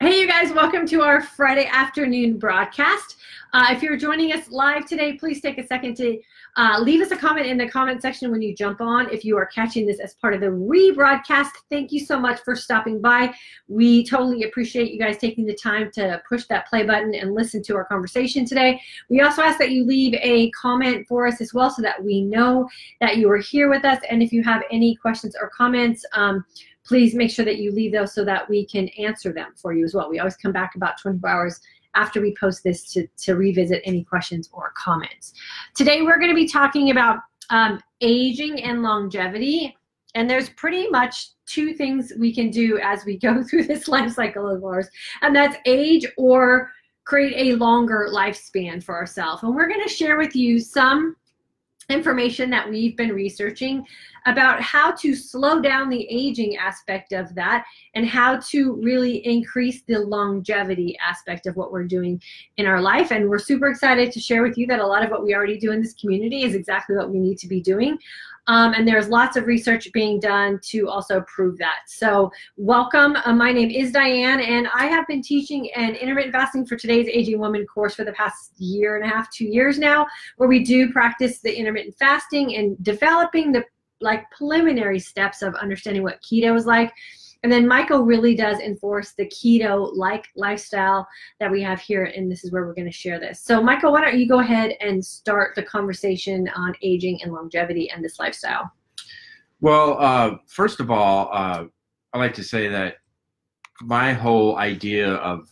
Hey, you guys, welcome to our Friday afternoon broadcast. If you're joining us live today, please take a second to leave us a comment in the comment section when you jump on. If you are catching this as part of the rebroadcast, thank you so much for stopping by. We totally appreciate you guys taking the time to push that play button and listen to our conversation today. We also ask that you leave a comment for us as well so that we know that you are here with us. And if you have any questions or comments, please make sure that you leave those so that we can answer them for you as well. We always come back about 24 hours after we post this to revisit any questions or comments. Today we're going to be talking about aging and longevity, and there's pretty much two things we can do as we go through this life cycle of ours, and that's age or create a longer lifespan for ourselves. And we're going to share with you some information that we've been researching about how to slow down the aging aspect of that and how to really increase the longevity aspect of what we're doing in our life. And we're super excited to share with you that a lot of what we already do in this community is exactly what we need to be doing. And there's lots of research being done to also prove that. So welcome. My name is Diane, and I have been teaching an intermittent fasting for today's Aging Woman course for the past year and a half, 2 years now, where we do practice the intermittent fasting and developing the preliminary steps of understanding what keto is like. And then Michael really does enforce the keto-like lifestyle that we have here, and this is where we're going to share this. So Michael, why don't you go ahead and start the conversation on aging and longevity and this lifestyle? Well, first of all, I like to say that my whole idea of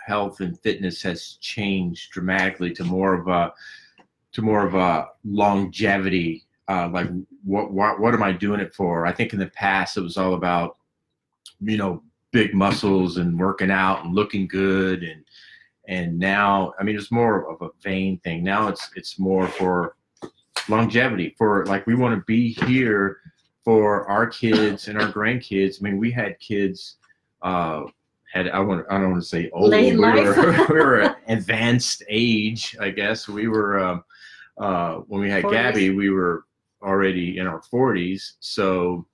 health and fitness has changed dramatically to more of a longevity. Like what am I doing it for? I think in the past it was all about, big muscles and working out and looking good, and now, I mean, it's more of a vain thing. Now it's more for longevity, for like we want to be here for our kids and our grandkids. I mean, we had kids I don't want to say old. Late life. we were advanced age, I guess. We were when we had 40s. Gabby, we were already in our 40s. So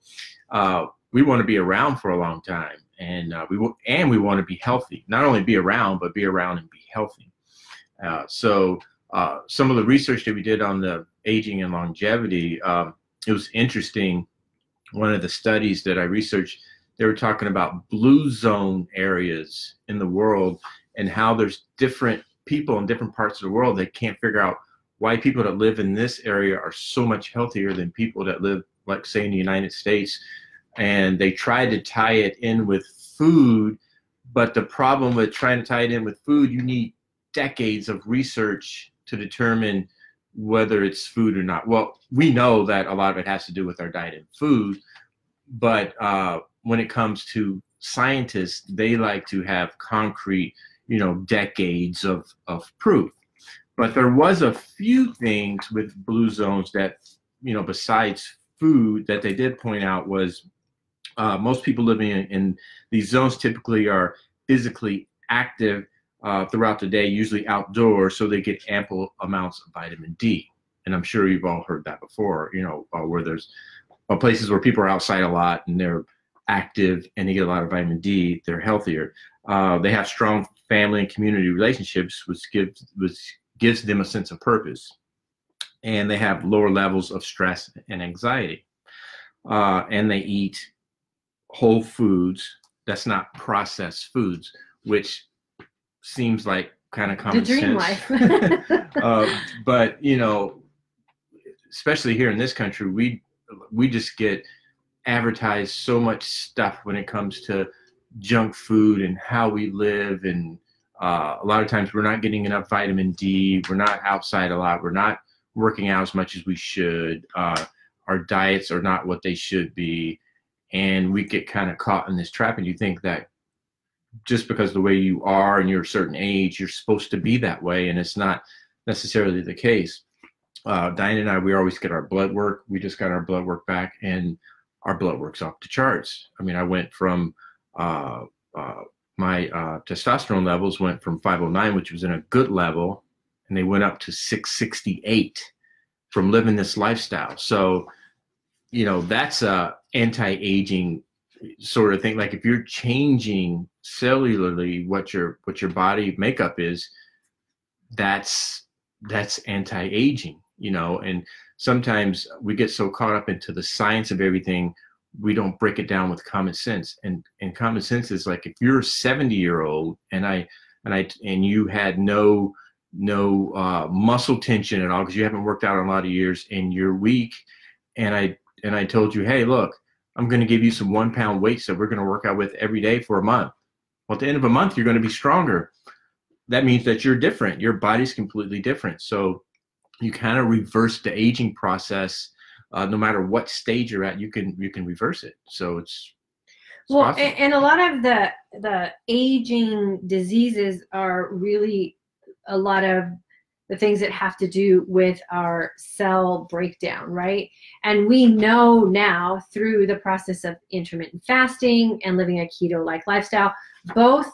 we want to be around for a long time, and we want to be healthy. Not only be around, but be around and be healthy. So some of the research that we did on the aging and longevity, it was interesting. One of the studies that I researched, they were talking about blue zone areas in the world and how there's different people in different parts of the world that can't figure out why people that live in this area are so much healthier than people that live, like, say, in the United States. And they tried to tie it in with food, but the problem with trying to tie it in with food, you need decades of research to determine whether it's food or not. Well, we know that a lot of it has to do with our diet and food, but when it comes to scientists, they like to have concrete, decades of proof. But there was a few things with blue zones that, besides food, that they did point out was most people living in these zones typically are physically active throughout the day, usually outdoors, so they get ample amounts of vitamin D. And I'm sure you've all heard that before, where there's places where people are outside a lot and they're active and they get a lot of vitamin D, they're healthier. They have strong family and community relationships, which gives them a sense of purpose. And they have lower levels of stress and anxiety. And they eat whole foods, that's not processed foods, which seems like kind of common sense. The dream life. But, especially here in this country, we just get advertised so much stuff when it comes to junk food and how we live, and a lot of times we're not getting enough vitamin D. We're not outside a lot. We're not working out as much as we should. Our diets are not what they should be. And we get kind of caught in this trap. And you think that just because the way you are and you're a certain age, you're supposed to be that way. And it's not necessarily the case. Diane and I, we always get our blood work. We just got our blood work back, and our blood work's off the charts. I mean, I went from my testosterone levels went from 509, which was in a good level, and they went up to 668 from living this lifestyle. So, that's a anti-aging sort of thing. Like if you're changing cellularly what your body makeup is, that's anti-aging, you know. And sometimes we get so caught up into the science of everything, we don't break it down with common sense. And common sense is like, if you're a 70-year-old and you had no muscle tension at all because you haven't worked out in a lot of years and you're weak, and I told you, hey, look, I'm going to give you some 1-pound weights that we're going to work out with every day for a month. Well, at the end of a month, you're going to be stronger. That means that you're different. Your body's completely different. So you kind of reverse the aging process. No matter what stage you're at, you can reverse it. So it's well, possible. And a lot of the aging diseases are really a lot of the things that have to do with our cell breakdown, right? And we know now through the process of intermittent fasting and living a keto-like lifestyle, both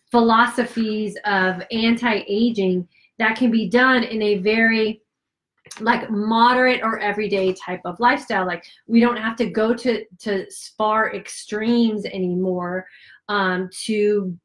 philosophies of anti-aging that can be done in a very like moderate or everyday type of lifestyle. Like we don't have to go to far extremes anymore to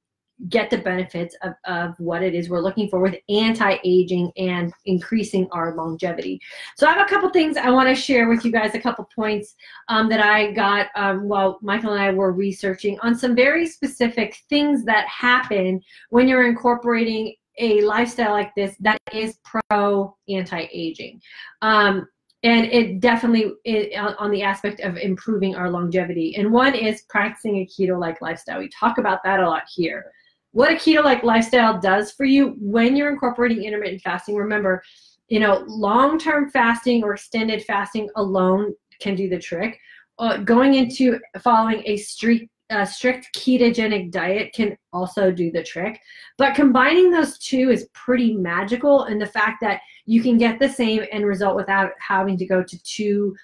get the benefits of what it is we're looking for with anti-aging and increasing our longevity. So I have a couple things I want to share with you guys, a couple points that I got while Michael and I were researching on some very specific things that happen when you're incorporating a lifestyle like this that is pro anti-aging. And it definitely is on the aspect of improving our longevity. And one is practicing a keto-like lifestyle. We talk about that a lot here. What a keto-like lifestyle does for you when you're incorporating intermittent fasting, remember, you know, long-term fasting or extended fasting alone can do the trick. Going into following a strict ketogenic diet can also do the trick. But combining those two is pretty magical in the fact that you can get the same end result without having to go to two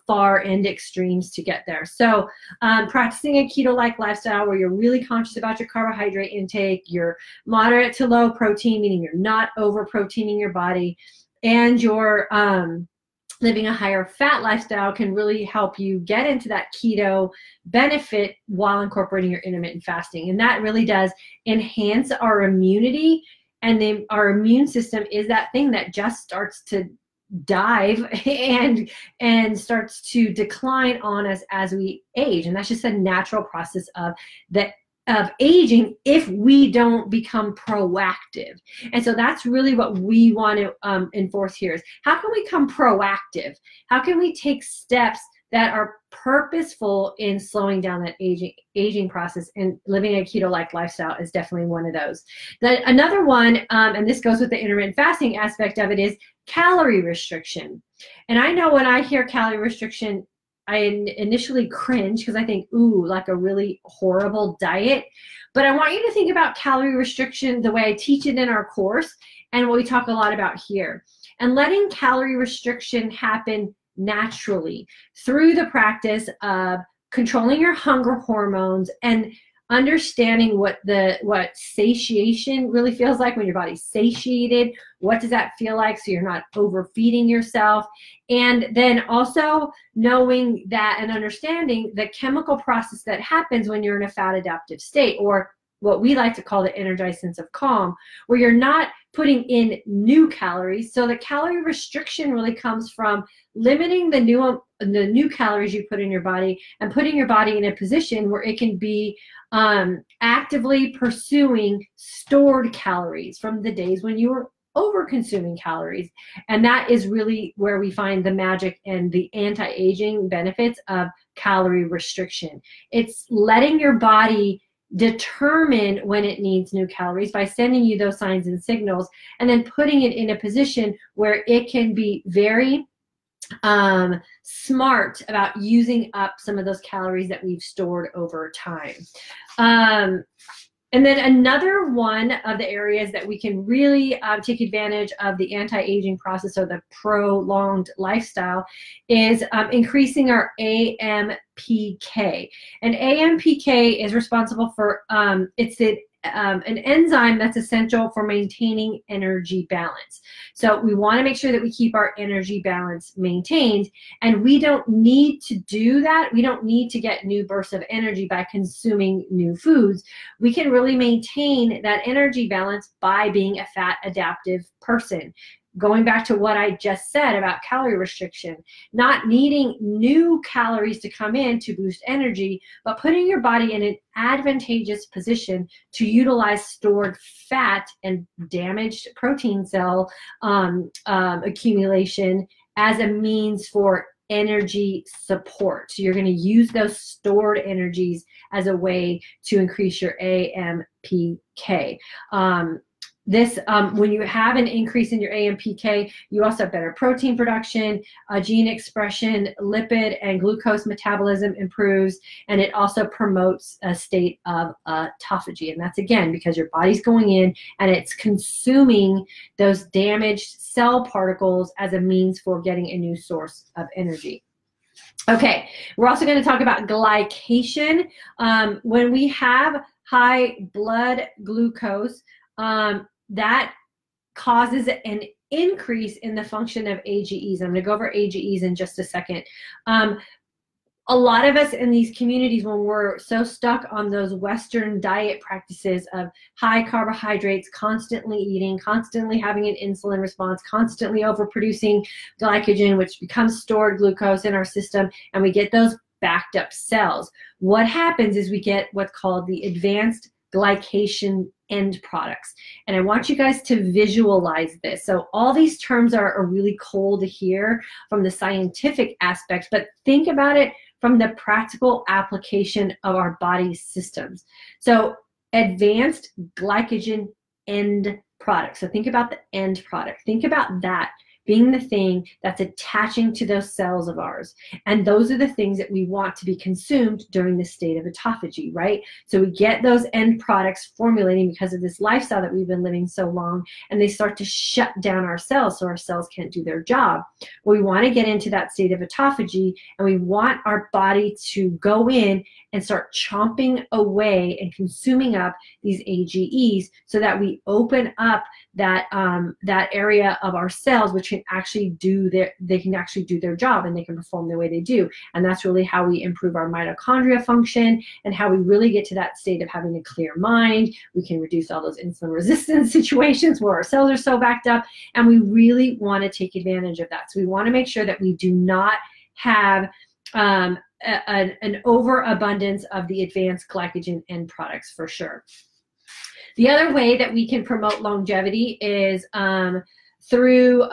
far end extremes to get there. So practicing a keto-like lifestyle where you're really conscious about your carbohydrate intake, you're moderate to low protein, meaning you're not over proteining your body, and you're living a higher fat lifestyle can really help you get into that keto benefit while incorporating your intermittent fasting. And that really does enhance our immunity. And then our immune system is that thing that just starts to dive and starts to decline on us as we age. And that's just a natural process of aging if we don't become proactive. And so that's really what we want to enforce here is how can we become proactive? How can we take steps that are purposeful in slowing down that aging process, and living a keto-like lifestyle is definitely one of those. Another one, and this goes with the intermittent fasting aspect of it, is calorie restriction. And I know when I hear calorie restriction, I initially cringe because I think, ooh, like a really horrible diet. But I want you to think about calorie restriction the way I teach it in our course and what we talk a lot about here. And letting calorie restriction happen naturally through the practice of controlling your hunger hormones and understanding what satiation really feels like when your body's satiated. What does that feel like so you're not overfeeding yourself? And then also knowing that and understanding the chemical process that happens when you're in a fat adaptive state, or what we like to call the energized sense of calm, where you're not putting in new calories. So the calorie restriction really comes from limiting the new calories you put in your body and putting your body in a position where it can be actively pursuing stored calories from the days when you were over consuming calories. And that is really where we find the magic and the anti-aging benefits of calorie restriction. It's letting your body determine when it needs new calories by sending you those signs and signals, and then putting it in a position where it can be very smart about using up some of those calories that we've stored over time. And then another one of the areas that we can really take advantage of the anti-aging process, or the prolonged lifestyle, is increasing our AMPK. And AMPK is responsible for, it's the an enzyme that's essential for maintaining energy balance. So we want to make sure that we keep our energy balance maintained, and we don't need to do that. We don't need to get new bursts of energy by consuming new foods. We can really maintain that energy balance by being a fat adaptive person. Going back to what I just said about calorie restriction, not needing new calories to come in to boost energy, but putting your body in an advantageous position to utilize stored fat and damaged protein cell accumulation as a means for energy support. So you're going to use those stored energies as a way to increase your AMPK. When you have an increase in your AMPK, you also have better protein production, gene expression, lipid and glucose metabolism improves, and it also promotes a state of autophagy. And that's, again, because your body's going in and it's consuming those damaged cell particles as a means for getting a new source of energy. Okay, we're also going to talk about glycation. When we have high blood glucose, that causes an increase in the function of AGEs. I'm going to go over AGEs in just a second. A lot of us in these communities, when we're so stuck on those Western diet practices of high carbohydrates, constantly eating, constantly having an insulin response, constantly overproducing glycogen, which becomes stored glucose in our system, and we get those backed up cells. What happens is we get what's called the advanced glycation end products. And I want you guys to visualize this. So all these terms are really cool to hear from the scientific aspect, but think about it from the practical application of our body systems. So advanced glycogen end products. So think about the end product. Think about that being the thing that's attaching to those cells of ours. And those are the things that we want to be consumed during the state of autophagy, right? So we get those end products formulating because of this lifestyle that we've been living so long, and they start to shut down our cells so our cells can't do their job. We want to get into that state of autophagy, and we want our body to go in and start chomping away and consuming up these AGEs so that we open up that that area of our cells which can actually do their job, and they can perform the way they do. And that's really how we improve our mitochondria function and how we really get to that state of having a clear mind. We can reduce all those insulin resistance situations where our cells are so backed up, and we really want to take advantage of that. So we want to make sure that we do not have an overabundance of the advanced glycogen end products, for sure. The other way that we can promote longevity is through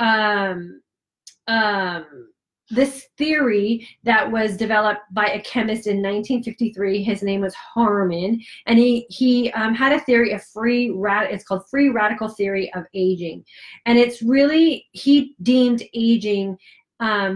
this theory that was developed by a chemist in 1953. His name was Harman, and he had a theory of it's called free radical theory of aging. And it's really, he deemed aging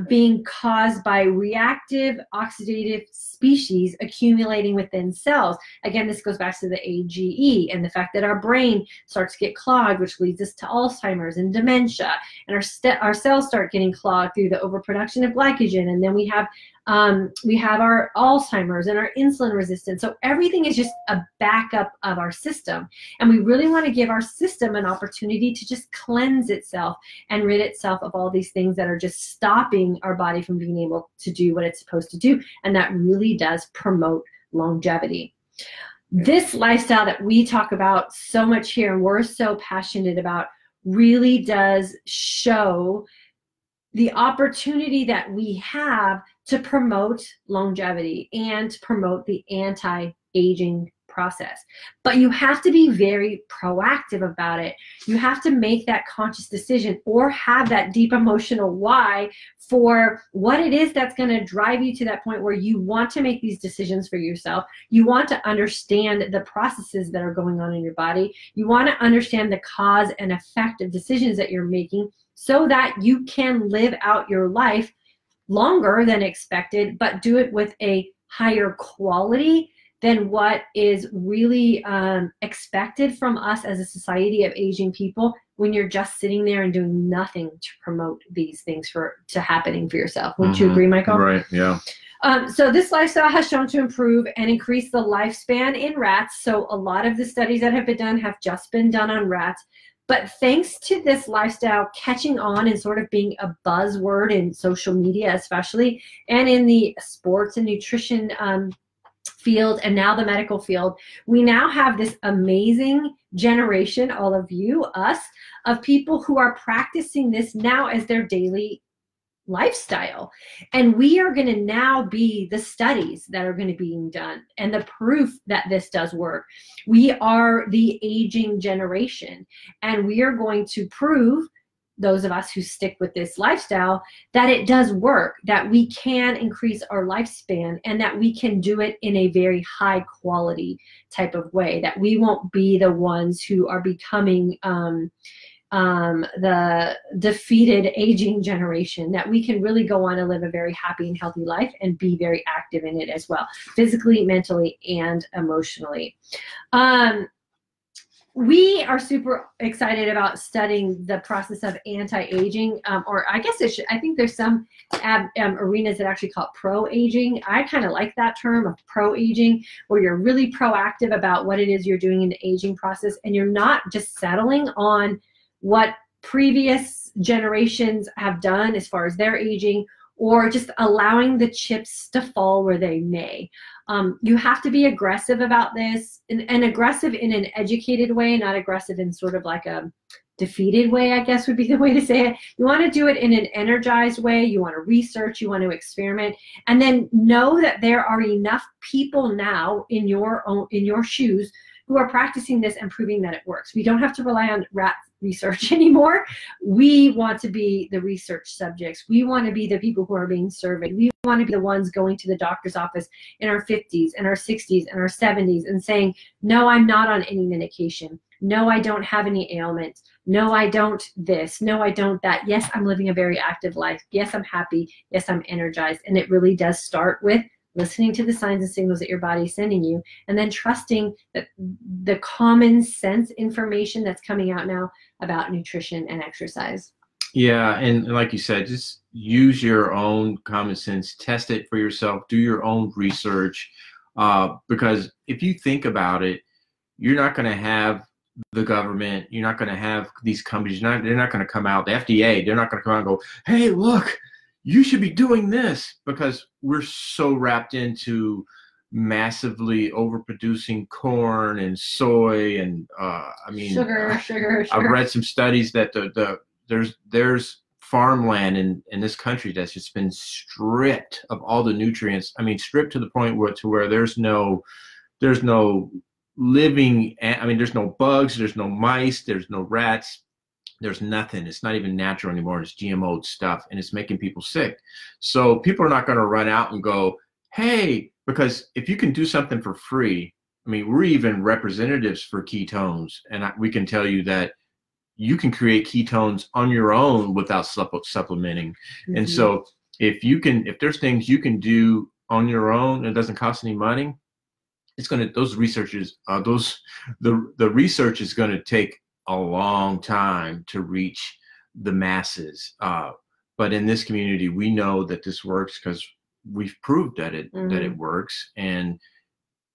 being caused by reactive oxidative species accumulating within cells. Again, this goes back to the AGE and the fact that our brain starts to get clogged, which leads us to Alzheimer's and dementia, and our cells start getting clogged through the overproduction of glycogen, and then we have our Alzheimer's and our insulin resistance. So everything is just a backup of our system, and we really want to give our system an opportunity to just cleanse itself and rid itself of all these things that are just stopping our body from being able to do what it's supposed to do, and that really does promote longevity. This lifestyle that we talk about so much here and we're so passionate about really does show the opportunity that we have to promote longevity and promote the anti-aging process. But you have to be very proactive about it. You have to make that conscious decision or have that deep emotional why for what it is that's going to drive you to that point where you want to make these decisions for yourself. You want to understand the processes that are going on in your body. You want to understand the cause and effect of decisions that you're making so that you can live out your life longer than expected, but do it with a higher quality than what is really expected from us as a society of aging people when you're just sitting there and doing nothing to promote these things to happening for yourself. Wouldn't you agree, Michael? Right, yeah. So this lifestyle has shown to improve and increase the lifespan in rats. So a lot of the studies that have been done have just been done on rats. But thanks to this lifestyle catching on and sort of being a buzzword in social media especially, and in the sports and nutrition field, and now the medical field, we now have this amazing generation, all of you, us, of people who are practicing this now as their daily lifestyle. And we are going to now be the studies that are going to be being done and the proof that this does work. We are the aging generation, and we are going to prove, those of us who stick with this lifestyle, that it does work, that we can increase our lifespan, and that we can do it in a very high quality type of way, that we won't be the ones who are becoming the defeated aging generation, that we can really go on and live a very happy and healthy life and be very active in it as well, physically, mentally, and emotionally. We are super excited about studying the process of anti-aging, or I guess I think there's some arenas that actually call it pro-aging. I kind of like that term of pro-aging, where you're really proactive about what it is you're doing in the aging process, and you're not just settling on what previous generations have done as far as their aging, or just allowing the chips to fall where they may. You have to be aggressive about this, and aggressive in an educated way, not aggressive in sort of like a defeated way, I guess would be the way to say it. You want to do it in an energized way. You want to research, you want to experiment, and then know that there are enough people now in your shoes who are practicing this and proving that it works. We don't have to rely on rat research anymore. We want to be the research subjects. We want to be the people who are being surveyed. We want to be the ones going to the doctor's office in our 50s and our 60s and our 70s and saying, no, I'm not on any medication. No, I don't have any ailments. No, I don't this. No, I don't that. Yes, I'm living a very active life. Yes, I'm happy. Yes, I'm energized. And it really does start with listening to the signs and signals that your body is sending you, and then trusting that the common sense information that's coming out now about nutrition and exercise. Yeah, and like you said, just use your own common sense, test it for yourself, do your own research, because if you think about it, you're not going to have the government, you're not going to have these companies, they're not going to come out, the FDA, they're not going to come out and go, hey, look, you should be doing this, because we're so wrapped into massively overproducing corn and soy and I mean sugar. I've read some studies that there's farmland in this country that's just been stripped of all the nutrients. I mean, stripped to the point where there's no living. I mean, there's no bugs, there's no mice, there's no rats. There's nothing. It's not even natural anymore. It's GMO stuff, and it's making people sick. So people are not going to run out and go, hey, because if you can do something for free, I mean, we're even representatives for ketones, and we can tell you that you can create ketones on your own without supplementing. Mm-hmm. And so if there's things you can do on your own, and it doesn't cost any money, the research is going to take a long time to reach the masses, but in this community we know that this works because we've proved that it works, and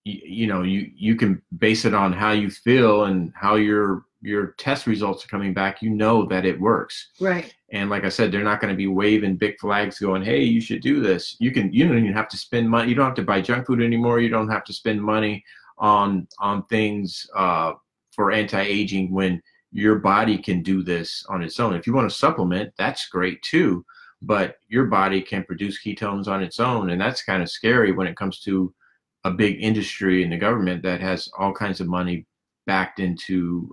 you can base it on how you feel and how your test results are coming back. You know that it works, right? And like I said, they're not going to be waving big flags going, hey, you should do this. You don't even have to spend money. You don't have to buy junk food anymore. You don't have to spend money on things for anti-aging, when your body can do this on its own. If you want to supplement, that's great too, but your body can produce ketones on its own, and that's kind of scary when it comes to a big industry in the government that has all kinds of money backed into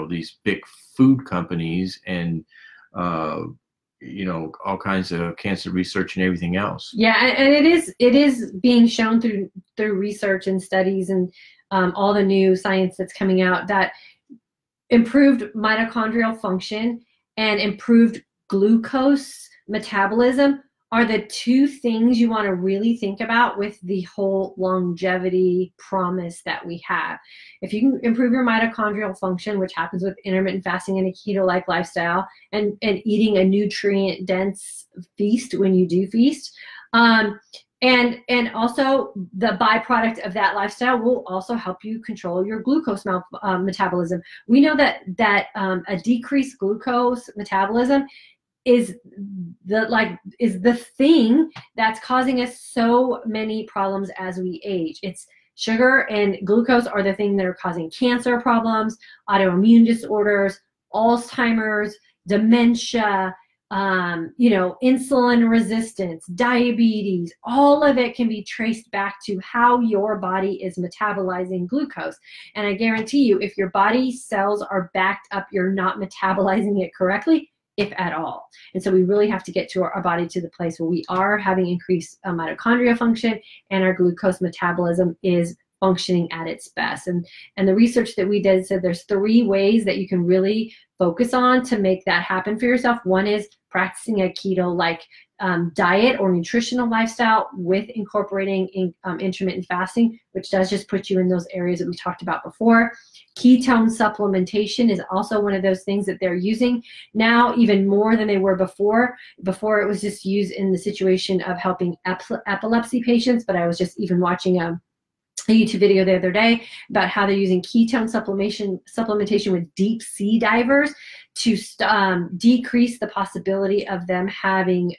these big food companies and all kinds of cancer research and everything else. Yeah, and it is being shown through research and studies and all the new science that's coming out that improved mitochondrial function and improved glucose metabolism are the two things you want to really think about with the whole longevity promise that we have. If you can improve your mitochondrial function, which happens with intermittent fasting and a keto-like lifestyle, and eating a nutrient-dense feast when you do feast, And also the byproduct of that lifestyle will also help you control your glucose metabolism. We know that a decreased glucose metabolism is the thing that's causing us so many problems as we age. It's sugar and glucose are the thing that are causing cancer problems, autoimmune disorders, Alzheimer's, dementia, insulin resistance, diabetes. All of it can be traced back to how your body is metabolizing glucose. And I guarantee you, if your body cells are backed up, you're not metabolizing it correctly, if at all. And so we really have to get to our body to the place where we are having increased mitochondria function and our glucose metabolism is functioning at its best. And the research that we did said there's 3 ways that you can really focus on to make that happen for yourself. One is practicing a keto-like diet or nutritional lifestyle with incorporating intermittent fasting, which does just put you in those areas that we talked about before. Ketone supplementation is also one of those things that they're using now even more than they were before. Before it was just used in the situation of helping epilepsy patients, but I was just even watching a YouTube video the other day about how they're using ketone supplementation with deep sea divers to decrease the possibility of them having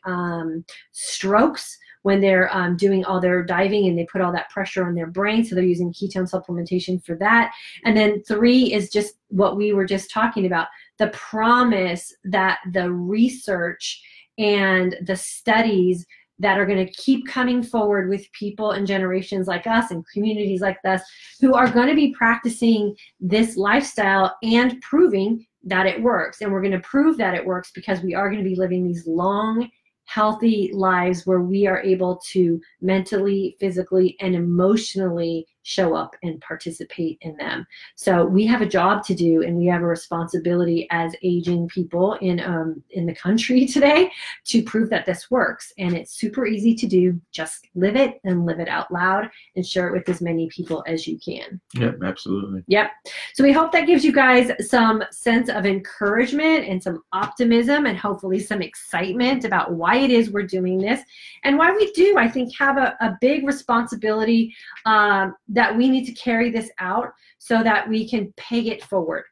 strokes when they're doing all their diving and they put all that pressure on their brain. So they're using ketone supplementation for that. And then 3 is just what we were just talking about, the promise that the research and the studies that are going to keep coming forward with people and generations like us and communities like us who are going to be practicing this lifestyle and proving that it works. And we're going to prove that it works because we are going to be living these long, healthy lives where we are able to mentally, physically, and emotionally show up and participate in them. So we have a job to do, and we have a responsibility as aging people in the country today to prove that this works. And it's super easy to do. Just live it and live it out loud and share it with as many people as you can. Yep, absolutely. Yep. So we hope that gives you guys some sense of encouragement and some optimism and hopefully some excitement about why it is we're doing this and why we do, I think, have a big responsibility that we need to carry this out so that we can pay it forward,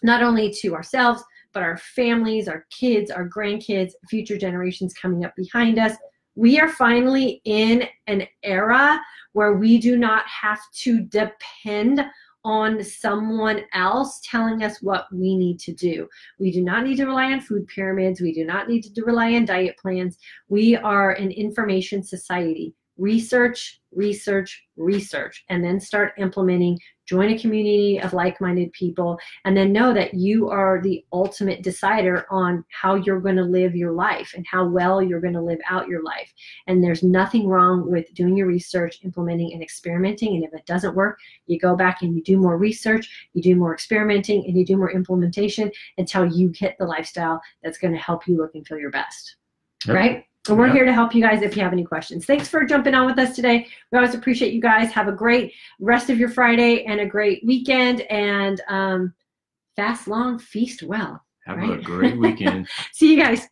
not only to ourselves, but our families, our kids, our grandkids, future generations coming up behind us. We are finally in an era where we do not have to depend on someone else telling us what we need to do. We do not need to rely on food pyramids. We do not need to rely on diet plans. We are an information society. Research, research, research, and then start implementing. Join a community of like-minded people, and then know that you are the ultimate decider on how you're going to live your life and how well you're going to live out your life. And there's nothing wrong with doing your research, implementing, and experimenting. And if it doesn't work, you go back and you do more research, you do more experimenting, and you do more implementation until you hit the lifestyle that's going to help you look and feel your best. Yep. Right? And we're here to help you guys if you have any questions. Thanks for jumping on with us today. We always appreciate you guys. Have a great rest of your Friday and a great weekend. And fast long, feast well. Have a great weekend. See you guys.